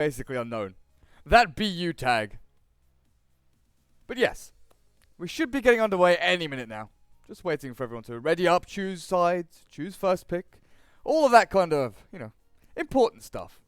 basically unknown. That BU tag. But yes, we should be getting underway any minute now. Just waiting for everyone to ready up, choose sides, choose first pick. All of that kind of, important stuff.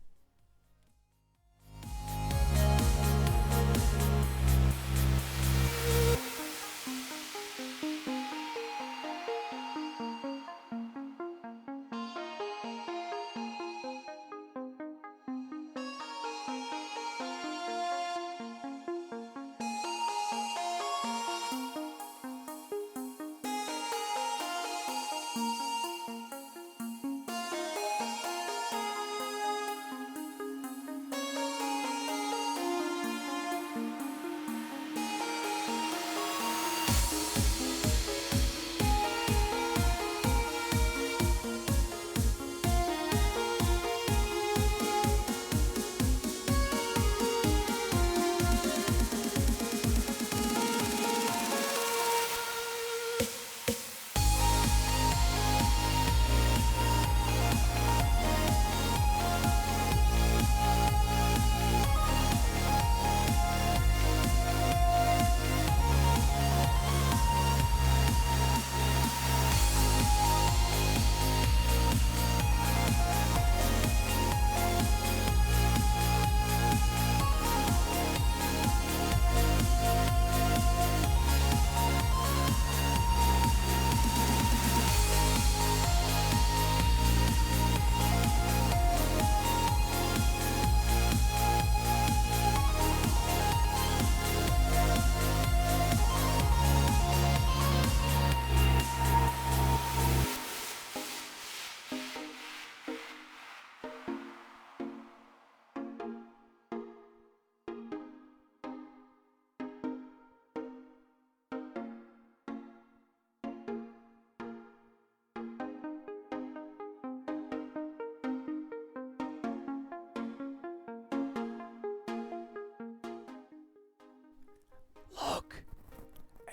Look,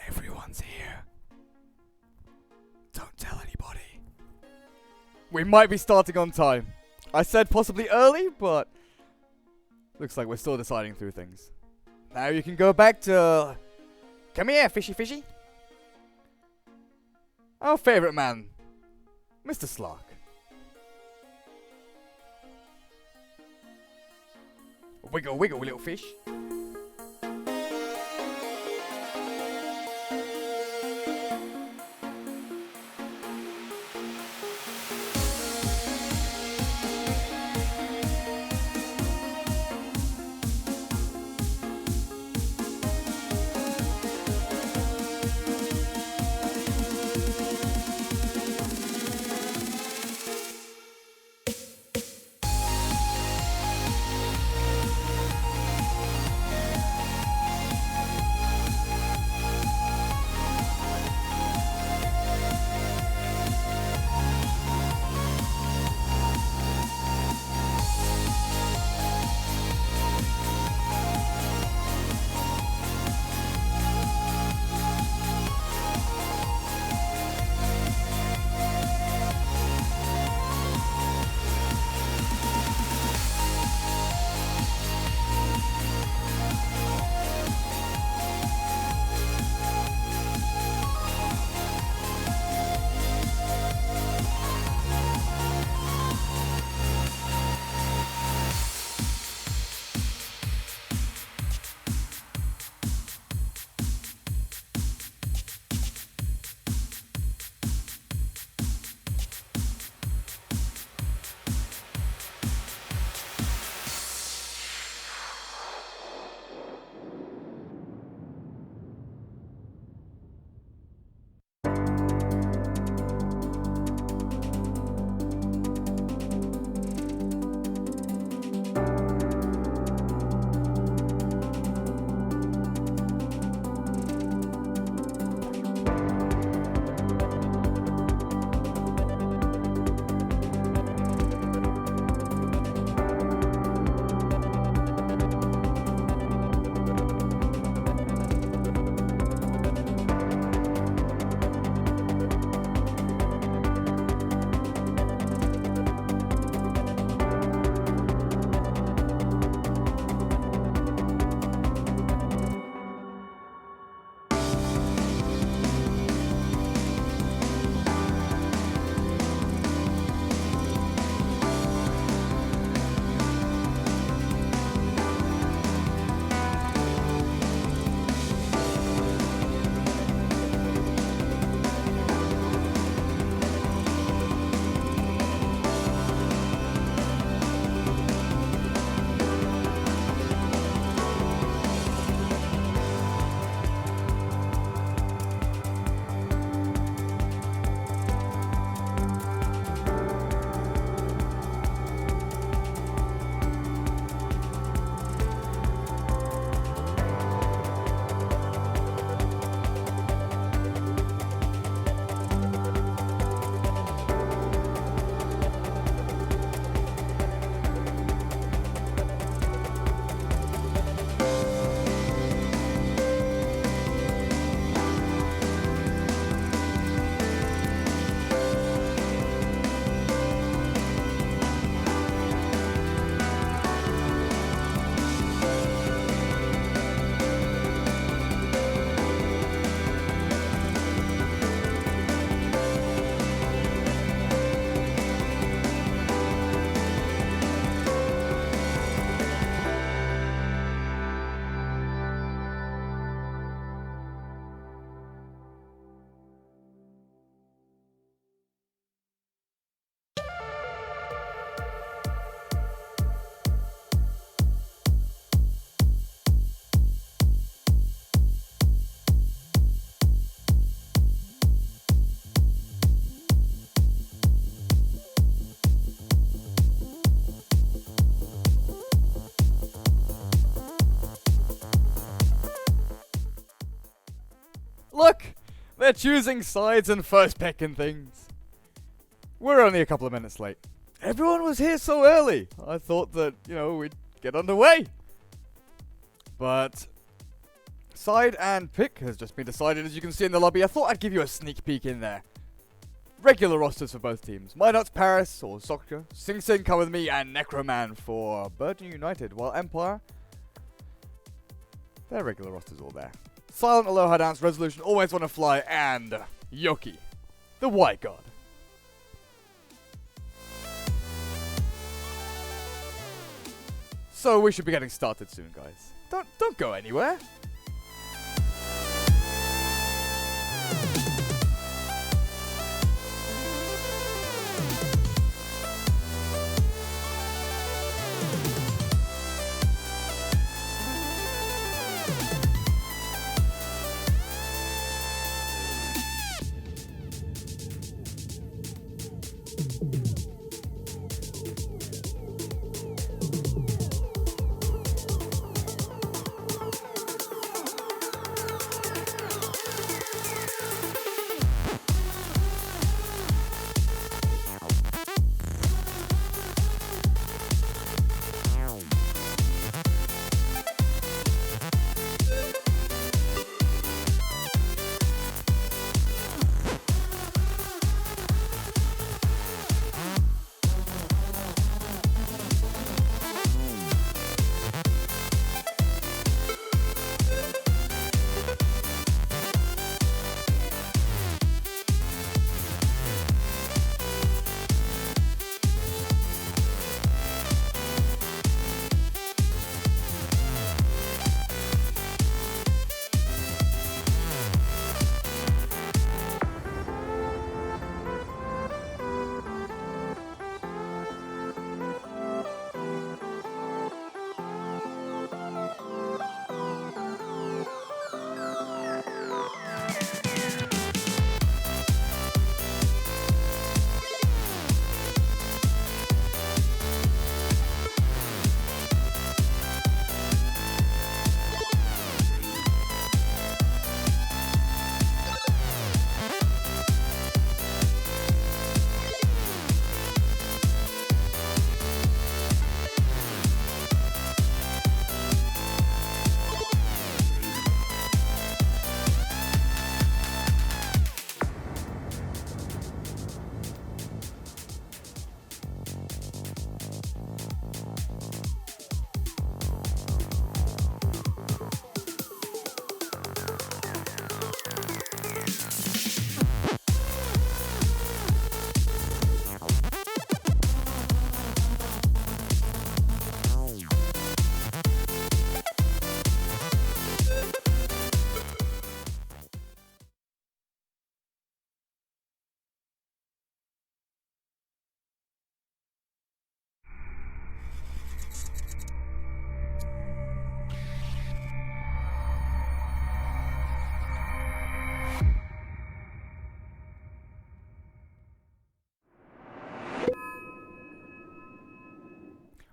everyone's here. Don't tell anybody. We might be starting on time. I said possibly early, but looks like we're still deciding through things. Now you can go back to... Come here, fishy fishy. Our favorite man, Mr. Slark. Wiggle, wiggle, little fish. Look! They're choosing sides and first pick and things. We're only a couple of minutes late. Everyone was here so early. I thought that, we'd get underway. But side and pick has just been decided, as you can see in the lobby. I thought I'd give you a sneak peek in there. Regular rosters for both teams. Minot's Paris or Soccer. Sing Sing Come With Me and Necroman for Burden United. While Empire, their regular rosters all there. Silent Aloha Dance, Resolution, Always Wanna Fly, and Yoki, the White God. So we should be getting started soon, guys. Don't go anywhere.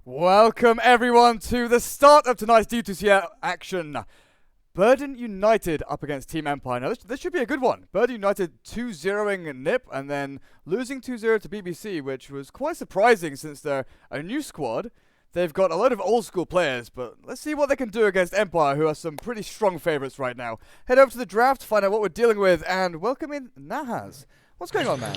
Welcome everyone to the start of tonight's D2CL action. Burden United up against Team Empire. Now this should be a good one. Burden United 2-0ing NIP and then losing 2-0 to BBC, which was quite surprising since they're a new squad. They've got a lot of old school players, but let's see what they can do against Empire, who are some pretty strong favourites right now. Head over to the draft, find out what we're dealing with, and welcome in Nahaz. What's going on, man?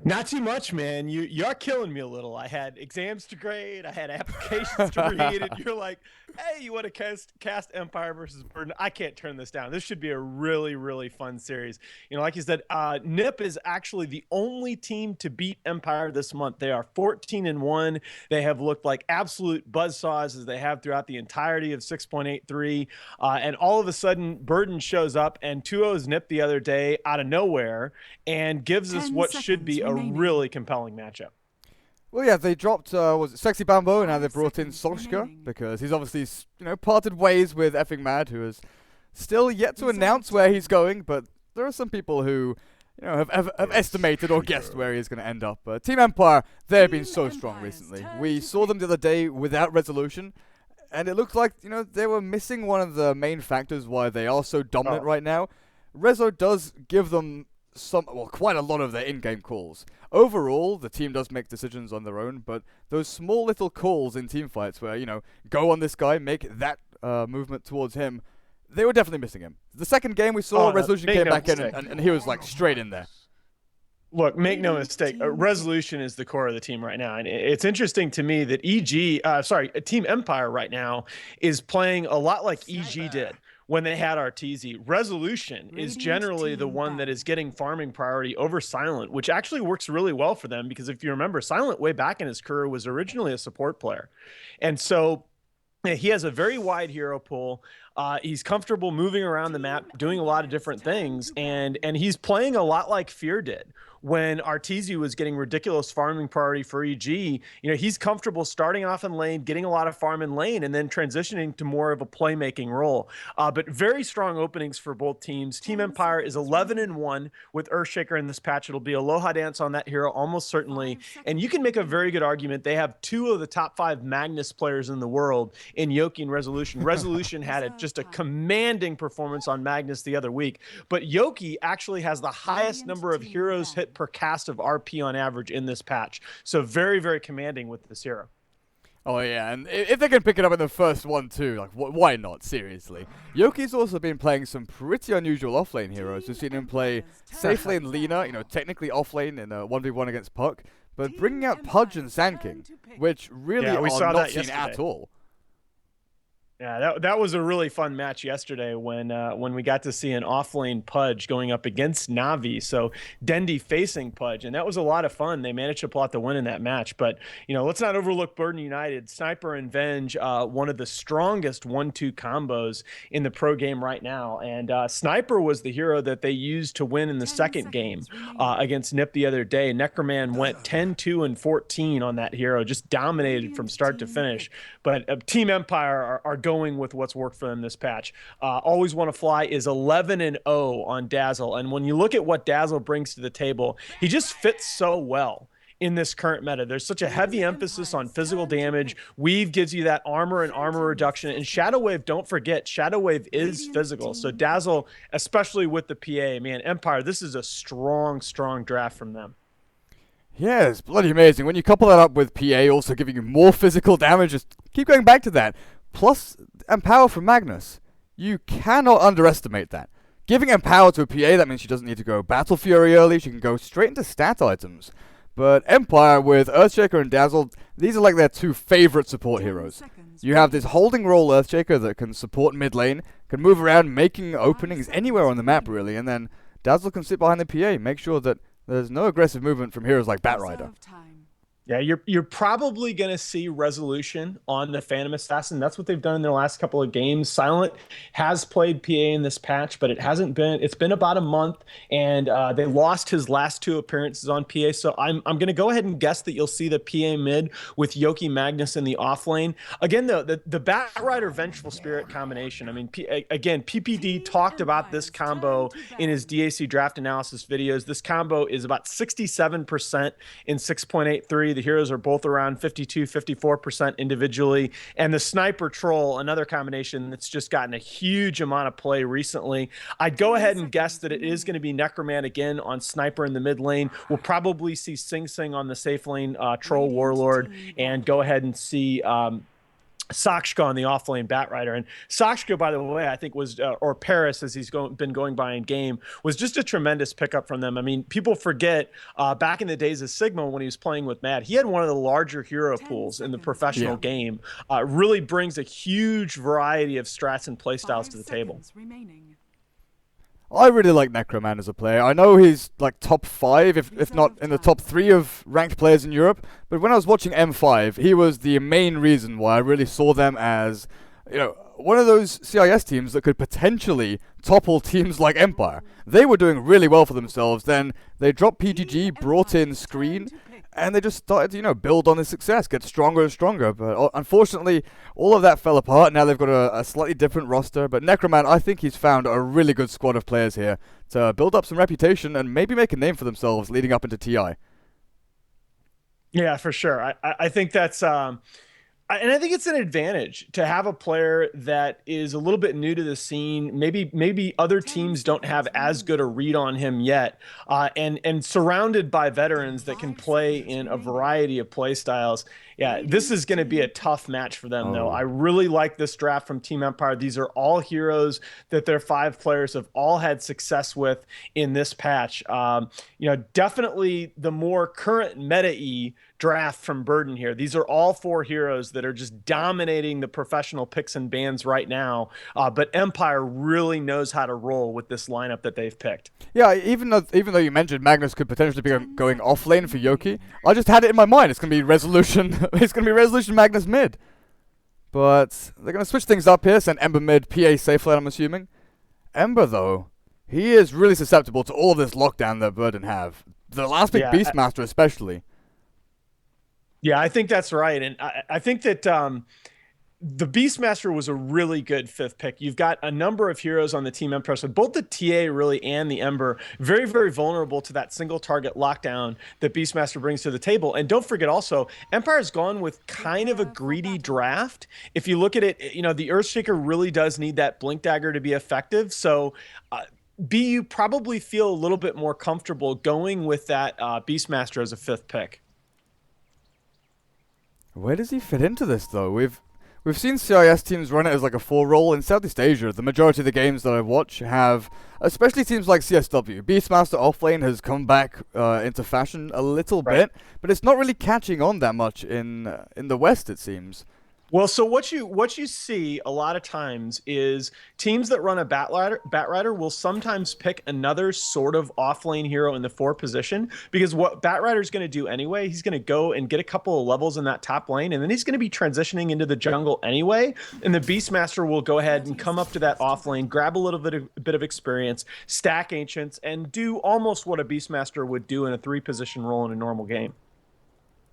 Not too much, man. You're killing me a little. I had exams to grade. I had applications to read. And you're like, hey, you want to cast Empire versus Burden? I can't turn this down. This should be a really, really fun series. You know, like you said, NIP is actually the only team to beat Empire this month. They are 14-1. They have looked like absolute buzzsaws as they have throughout the entirety of 6.83. And all of a sudden, Burden shows up and 2-0's NIP the other day out of nowhere and gives us what should be a really compelling matchup. Well, yeah, they dropped, was it Sexy Bambo, and now they brought in Solskjaer, because he's obviously, parted ways with effing Mad, who is still yet to announce where he's going, but there are some people who, have estimated or guessed where he's going to end up. Team Empire, they've been so strong recently. We saw them the other day without resolution, and it looked like, they were missing one of the main factors why they are so dominant right now. Rezo does give them quite a lot of their in-game calls. Overall, the team does make decisions on their own, but those small little calls in team fights where, go on this guy, make that movement towards him, they were definitely missing him. The second game we saw, Resolution came back in, and he was like straight in there. Look, make no mistake, Resolution is the core of the team right now. And it's interesting to me that Team Empire right now is playing a lot like EG did when they had Arteezy. Resolution is generally the one that is getting farming priority over Silent, which actually works really well for them because if you remember, Silent way back in his career was originally a support player. And so he has a very wide hero pool. He's comfortable moving around the map, doing a lot of different things, and he's playing a lot like Fear did. When Arteezy was getting ridiculous farming priority for EG, he's comfortable starting off in lane, getting a lot of farm in lane, and then transitioning to more of a playmaking role. But very strong openings for both teams. Team Empire is 11-1 with Earthshaker in this patch. It'll be Aloha Dance on that hero, almost certainly. And you can make a very good argument. They have 2 of the top 5 Magnus players in the world in Yoki and Resolution. Resolution had just a commanding performance on Magnus the other week. But Yoki actually has the highest number of heroes hit per cast of RP on average in this patch. So very, very commanding with this hero. Oh yeah, and if they can pick it up in the first one too, like why not, seriously? Yoki's also been playing some pretty unusual offlane heroes. We've seen him play safe lane Lina, technically offlane in a 1v1 against Puck, but bringing out Pudge and Sand King, which really are not seen at all. Yeah, that was a really fun match yesterday when we got to see an offlane Pudge going up against Navi. So Dendi facing Pudge, and that was a lot of fun. They managed to pull out the win in that match. But let's not overlook Burden United. Sniper and Venge, one of the strongest 1-2 combos in the pro game right now. And Sniper was the hero that they used to win in the second game against Nip the other day. Necroman went 10-2-14 on that hero, just dominated from start to finish. But Team Empire are going with what's worked for them this patch. Always Want to Fly is 11-0 on Dazzle. And when you look at what Dazzle brings to the table, he just fits so well in this current meta. There's such a heavy emphasis on physical damage. Weave gives you that armor and armor reduction. And Shadow Wave, don't forget, Shadow Wave is physical. So Dazzle, especially with the PA, man, Empire, this is a strong, strong draft from them. Yeah, it's bloody amazing. When you couple that up with PA also giving you more physical damage, just keep going back to that. Plus, Empower from Magnus. You cannot underestimate that. Giving Empower to a PA, that means she doesn't need to go Battle Fury early. She can go straight into stat items. But Empire with Earthshaker and Dazzle, these are like their 2 favorite support heroes. You have this holding role Earthshaker that can support mid lane, can move around making openings anywhere on the map really, and then Dazzle can sit behind the PA, make sure that there's no aggressive movement from heroes like Batrider. Yeah, you're probably going to see Resolution on the Phantom Assassin. That's what they've done in their last couple of games. Silent has played PA in this patch, but it's been about a month, and they lost his last 2 appearances on PA. So I'm going to go ahead and guess that you'll see the PA mid with Yoki Magnus in the off lane. Again, though, the Batrider Vengeful Spirit combination. I mean, again, PPD talked about this combo in his DAC draft analysis videos. This combo is about 67% in 6.83. The heroes are both around 52, 54% individually. And the Sniper Troll, another combination that's just gotten a huge amount of play recently. I'd go ahead and guess that it is going to be Necroman again on Sniper in the mid lane. We'll probably see Sing Sing on the safe lane, Troll Warlord, and go ahead and see Sakshka on the offlane Batrider. And Sakshka, by the way, I think was, or Paris as he's been going by in game, was just a tremendous pickup from them. I mean, people forget back in the days of Sigma when he was playing with Mad, he had one of the larger hero pools in the professional game. Really brings a huge variety of strats and playstyles to the table. I really like Necroman as a player. I know he's like top 5, if not in the top 3 of ranked players in Europe. But when I was watching M5, he was the main reason why I really saw them as, one of those CIS teams that could potentially topple teams like Empire. They were doing really well for themselves. Then they dropped PGG, brought in Screen, and they just started to, build on this success, get stronger and stronger. But unfortunately, all of that fell apart. Now they've got a slightly different roster. But Necroman, I think he's found a really good squad of players here to build up some reputation and maybe make a name for themselves leading up into TI. Yeah, for sure. I think that's And I think it's an advantage to have a player that is a little bit new to the scene. Maybe other teams don't have as good a read on him yet, and surrounded by veterans that can play in a variety of play styles. Yeah, this is going to be a tough match for them, though. I really like this draft from Team Empire. These are all heroes that their 5 players have all had success with in this patch. Definitely the more current meta-y draft from Burden here. These are all 4 heroes that are just dominating the professional picks and bans right now. But Empire really knows how to roll with this lineup that they've picked. Yeah, even though you mentioned Magnus could potentially be going off lane for Yoki, I just had it in my mind. It's gonna be Resolution. It's gonna be Resolution Magnus mid. But they're gonna switch things up here. Send Ember mid, PA safe lane. I'm assuming. Ember though, he is really susceptible to all this lockdown that Burden have. The last pick Beastmaster especially. Yeah, I think that's right. And I think that the Beastmaster was a really good 5th pick. You've got a number of heroes on the Team Empire. So both the TA really and the Ember, very, very vulnerable to that single target lockdown that Beastmaster brings to the table. And don't forget also, Empire's gone with kind of a greedy draft. If you look at it, the Earthshaker really does need that Blink Dagger to be effective. So BU probably feel a little bit more comfortable going with that Beastmaster as a 5th pick. Where does he fit into this though? We've seen CIS teams run it as like a 4 role in Southeast Asia. The majority of the games that I watch have, especially teams like CSW. Beastmaster offlane has come back into fashion a little bit, but it's not really catching on that much in the West, it seems. Well, so what you see a lot of times is teams that run a Batrider will sometimes pick another sort of offlane hero in the 4 position, because what Batrider's going to do anyway, he's going to go and get a couple of levels in that top lane, and then he's going to be transitioning into the jungle anyway, and the Beastmaster will go ahead and come up to that offlane, grab a little bit of experience, stack Ancients, and do almost what a Beastmaster would do in a 3-position role in a normal game.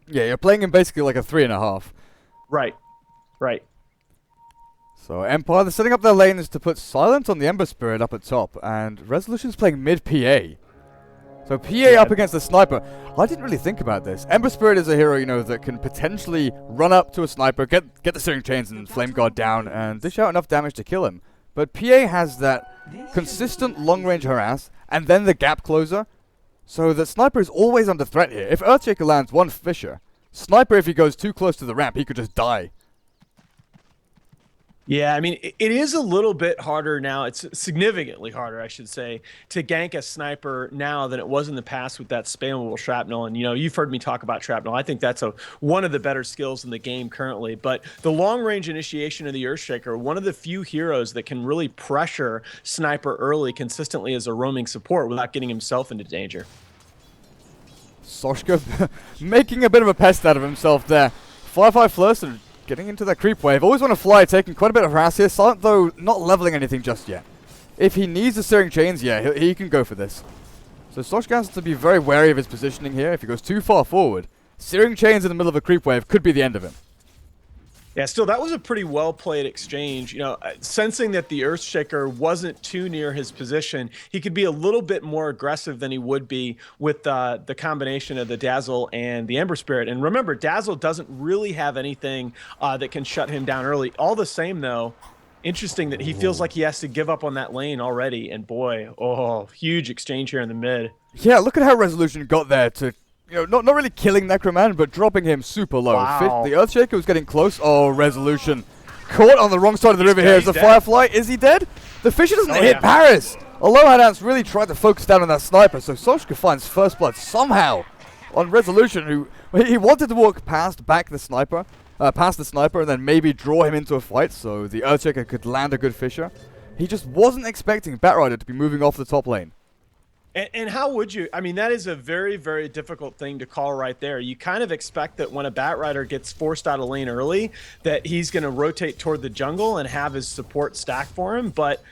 Yeah, you're playing him basically like a 3.5. Right. So Empire, they're setting up their lanes to put Silence on the Ember Spirit up at top, and Resolution's playing mid PA. So PA up against the Sniper. I didn't really think about this. Ember Spirit is a hero, that can potentially run up to a Sniper, get the Searing Chains and Flame Guard down, and dish out enough damage to kill him. But PA has that consistent long-range harass, and then the gap closer, so the Sniper is always under threat here. If Earthshaker lands one Fissure, Sniper, if he goes too close to the ramp, he could just die. Yeah, I mean, it is a little bit harder now. It's significantly harder, I should say, to gank a Sniper now than it was in the past with that spammable shrapnel. And, you've heard me talk about shrapnel. I think that's one of the better skills in the game currently. But the long-range initiation of the Earthshaker, one of the few heroes that can really pressure Sniper early consistently as a roaming support without getting himself into danger. Soshka making a bit of a pest out of himself there. 5-5 Flurst and getting into that creep wave. Always want to fly, taking quite a bit of harass here. Silent, though, not leveling anything just yet. If he needs the Searing Chains, yeah, he can go for this. So Soshka has to be very wary of his positioning here. If he goes too far forward, Searing Chains in the middle of a creep wave could be the end of him. Yeah, still, that was a pretty well-played exchange. Sensing that the Earthshaker wasn't too near his position, he could be a little bit more aggressive than he would be with the combination of the Dazzle and the Ember Spirit. And remember, Dazzle doesn't really have anything that can shut him down early. All the same, though, interesting that he feels like he has to give up on that lane already. And boy, huge exchange here in the mid. Yeah, look at how Resolution got there to... not really killing Necroman, but dropping him super low. Wow. The Earthshaker was getting close. Oh, Resolution. Caught on the wrong side of the river here as the Firefly. Is he dead? The Fissure doesn't hit Paris. Aloha Dance really tried to focus down on that Sniper, so Soshka finds first blood somehow on Resolution, who he wanted to walk past the Sniper, and then maybe draw him into a fight so the Earthshaker could land a good Fissure. He just wasn't expecting Batrider to be moving off the top lane. And how would you? I mean, that is a very, very difficult thing to call right there. You kind of expect that when a Batrider gets forced out of lane early, that he's going to rotate toward the jungle and have his support stack for him. But,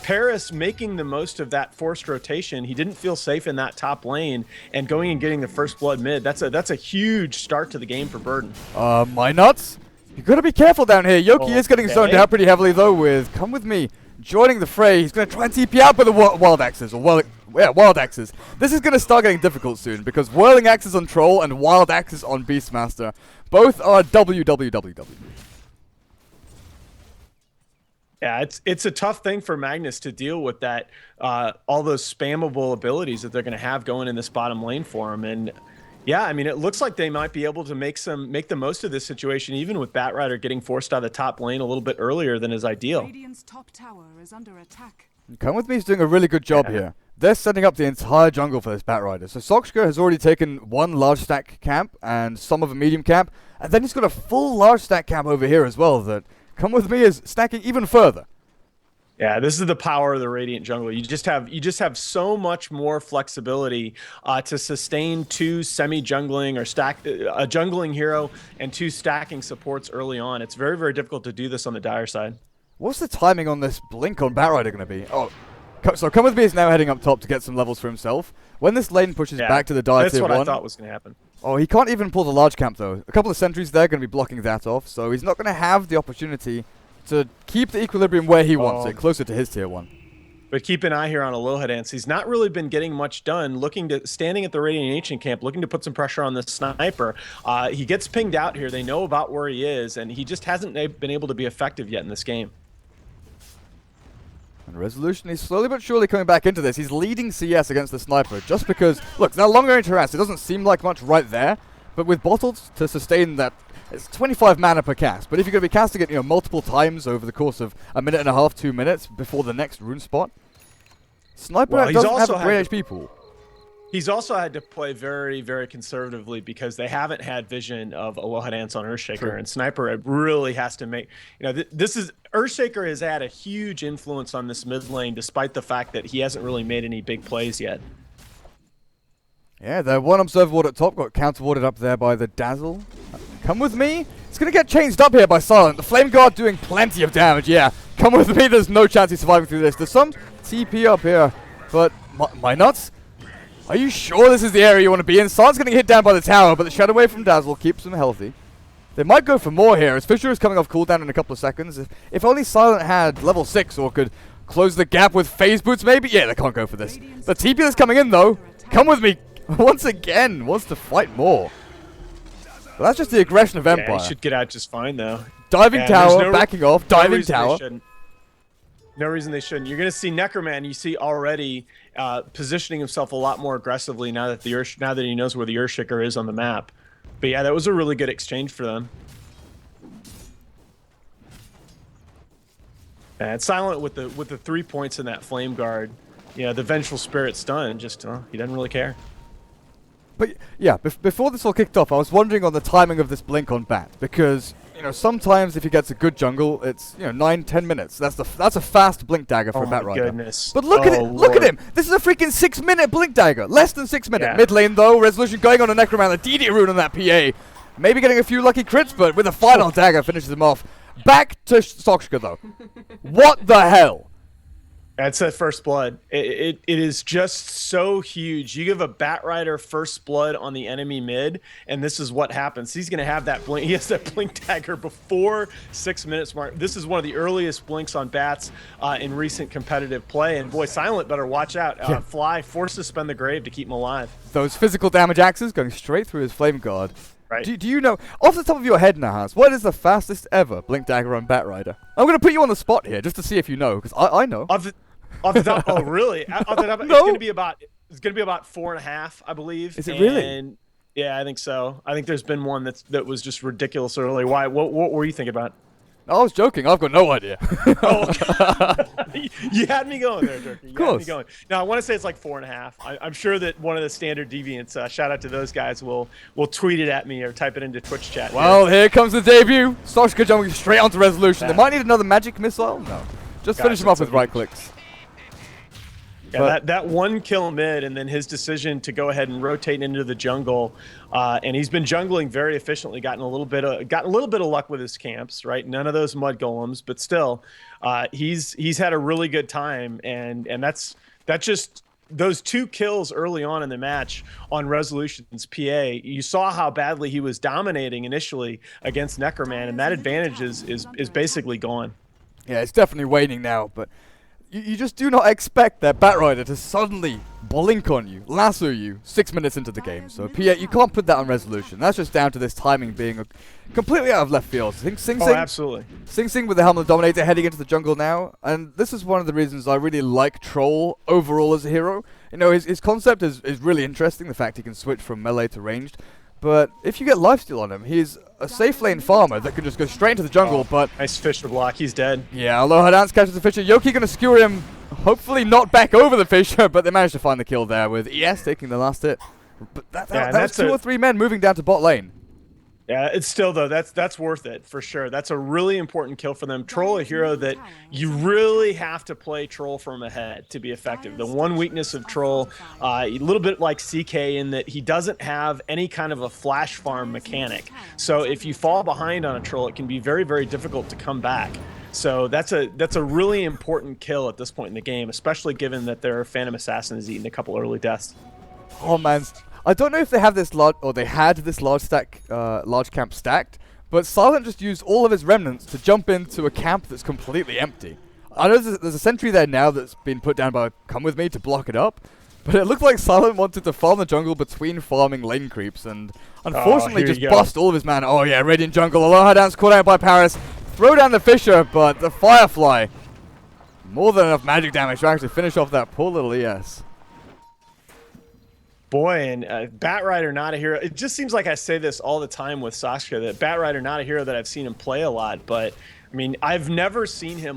Paris making the most of that forced rotation, he didn't feel safe in that top lane, and going and getting the first blood mid, that's a huge start to the game for Burden. My nuts? You got to be careful down here. Yoki is getting zoned out pretty heavily, though, with Come With Me. joining the fray. He's going to try and TP out by the wild axes, or wild axes. This is going to start getting difficult soon because whirling axes on Troll and wild axes on Beastmaster both are WWWW. Yeah, it's a tough thing for Magnus to deal with that, all those spammable abilities that they're going to have going in this bottom lane for him. And yeah, I mean, it looks like they might be able to make the most of this situation, even with Batrider getting forced out of the top lane a little bit earlier than is ideal. Radiant's top tower is under attack. Come With Me is doing a really good job here. They're setting up the entire jungle for this Batrider. So Sokshka has already taken one large stack camp and some of a medium camp, and then he's got a full large stack camp over here as well that Come With Me is stacking even further. Yeah, this is the power of the Radiant jungle. You just have so much more flexibility to sustain two semi-jungling or a jungling hero and two stacking supports early on. It's very, very difficult to do this on the Dire side. What's the timing on this blink on Batrider going to be? Oh, so Come With Me is now heading up top to get some levels for himself. When this lane pushes back to the Dire tier 1... That's what I thought was going to happen. Oh, he can't even pull the large camp, though. A couple of sentries there going to be blocking that off, so he's not going to have the opportunity to keep the equilibrium where he wants it, closer to his tier 1. But keep an eye here on Aloha Dance. He's not really been getting much done, standing at the Radiant Ancient camp, looking to put some pressure on the sniper. He gets pinged out here. They know about where he is, and he just hasn't been able to be effective yet in this game. And Resolution is slowly but surely coming back into this. He's leading CS against the sniper just because, look, now long range harass, it doesn't seem like much right there, but with bottles to sustain that, it's 25 mana per cast. But if you're going to be casting it, multiple times over the course of a minute and a half, 2 minutes before the next rune spot, Sniper doesn't have a great HP pool. He's also had to play very, very conservatively because they haven't had vision of Aloha Dance on Earthshaker, and Sniper really has to make. Earthshaker has had a huge influence on this mid lane, despite the fact that he hasn't really made any big plays yet. Yeah, the one observer ward at top got counter-warded up there by the Dazzle. Come With Me. It's going to get changed up here by Silent. The Flame Guard doing plenty of damage, yeah. Come With Me, there's no chance he's surviving through this. There's some TP up here, but my nuts? Are you sure this is the area you want to be in? Silent's getting hit down by the tower, but the Shadow Wave from Dazzle keeps him healthy. They might go for more here, as Fissure is coming off cooldown in a couple of seconds. If only Silent had level 6 or could close the gap with Phase Boots maybe? Yeah, they can't go for this. The TP that's coming in though, Come With Me once again wants to fight more. But that's just the aggression of Empire. Yeah, he should get out just fine though. Diving tower, backing off, diving tower. No reason they shouldn't. You're going to see Necroman. You see already positioning himself a lot more aggressively now that he knows where the Earthshaker is on the map. But yeah, that was a really good exchange for them. And Silent with the 3 points in that Flame Guard. Yeah, the Vengeful Spirit stun. Just he doesn't really care. But yeah, before this all kicked off, I was wondering on the timing of this blink on Bat because sometimes if he gets a good jungle, it's 9-10 minutes. That's a fast blink dagger for a Batrider. Goodness. But look at it! Look at him! This is a freaking 6-minute blink dagger. Less than 6 minutes. Yeah. Mid lane though, Resolution going on a Necroman, the DD rune on that PA. Maybe getting a few lucky crits, but with a final dagger finishes him off. Back to Sokshka though. What the hell? That's that first blood. It is just so huge. You give a Batrider first blood on the enemy mid, and this is what happens. He's going to have that blink. He has that blink dagger before 6 minutes mark. This is one of the earliest blinks on Bats in recent competitive play. And boy, Silent better watch out. Fly, force to suspend the grave to keep him alive. Those physical damage axes going straight through his Flame Guard. Right. Do you know, off the top of your head, Nahas, what is the fastest ever blink dagger on Batrider? I'm going to put you on the spot here just to see if you know, because I know. Off the top, oh really? Off the top, no. It's gonna be about 4.5, I believe. Is it really? And yeah, I think so. I think there's been one that was just ridiculous early. Why? What were you thinking about? I was joking. I've got no idea. Oh, okay. You had me going there, Turkey. You had me going. Now I want to say it's like 4.5. I'm sure that one of the standard deviants. Shout out to those guys. Will tweet it at me or type it into Twitch chat. Well, here comes the debut. Sokshka jumping straight onto Resolution. They might need another magic missile. No, just finish him off with right clicks. Yeah, that one kill mid, and then his decision to go ahead and rotate into the jungle, and he's been jungling very efficiently. Gotten a little bit of luck with his camps, right? None of those mud golems, but still, he's had a really good time, and that's just those 2 kills early on in the match on Resolution's PA. You saw how badly he was dominating initially against Necroman, and that advantage is basically gone. Yeah, it's definitely waning now, but you just do not expect that Batrider to suddenly blink on you, lasso you 6 minutes into the game. So P8, you can't put that on resolution. That's just down to this timing being completely out of left field. Sing Sing absolutely. Sing Sing with the Helmet Dominator heading into the jungle now, and this is one of the reasons I really like Troll overall as a hero. You know, his concept is really interesting, the fact he can switch from melee to ranged. But if you get lifesteal on him, he's a safe lane farmer that can just go straight into the jungle, but... Nice Fisher block, he's dead. Yeah, Aloha Dance catches the Fisher. Yoki gonna skewer him, hopefully not back over the Fisher, but they managed to find the kill there with ES taking the last hit. But that was 2 or 3 men moving down to bot lane. Yeah, it's still though, that's worth it for sure. That's a really important kill for them. Troll, a hero that you really have to play Troll from ahead to be effective. The one weakness of Troll, a little bit like CK in that he doesn't have any kind of a flash farm mechanic. So if you fall behind on a Troll, it can be very, very difficult to come back. So that's a really important kill at this point in the game, especially given that their Phantom Assassin has eaten a couple early deaths. Oh man, I don't know if they have this large, or they had this large camp stacked, but Silent just used all of his remnants to jump into a camp that's completely empty. I know there's a sentry there now that's been put down by Come With Me to block it up, but it looked like Silent wanted to farm the jungle between farming lane creeps, and unfortunately just bust all of his mana. Oh yeah, Radiant Jungle, Aloha Dance caught out by Paris, throw down the Fisher, but the Firefly, more than enough magic damage to actually finish off that poor little ES. Boy, and Batrider not a hero. It just seems like I say this all the time with Saskia, that Batrider not a hero that I've seen him play a lot. But, I mean, I've never seen him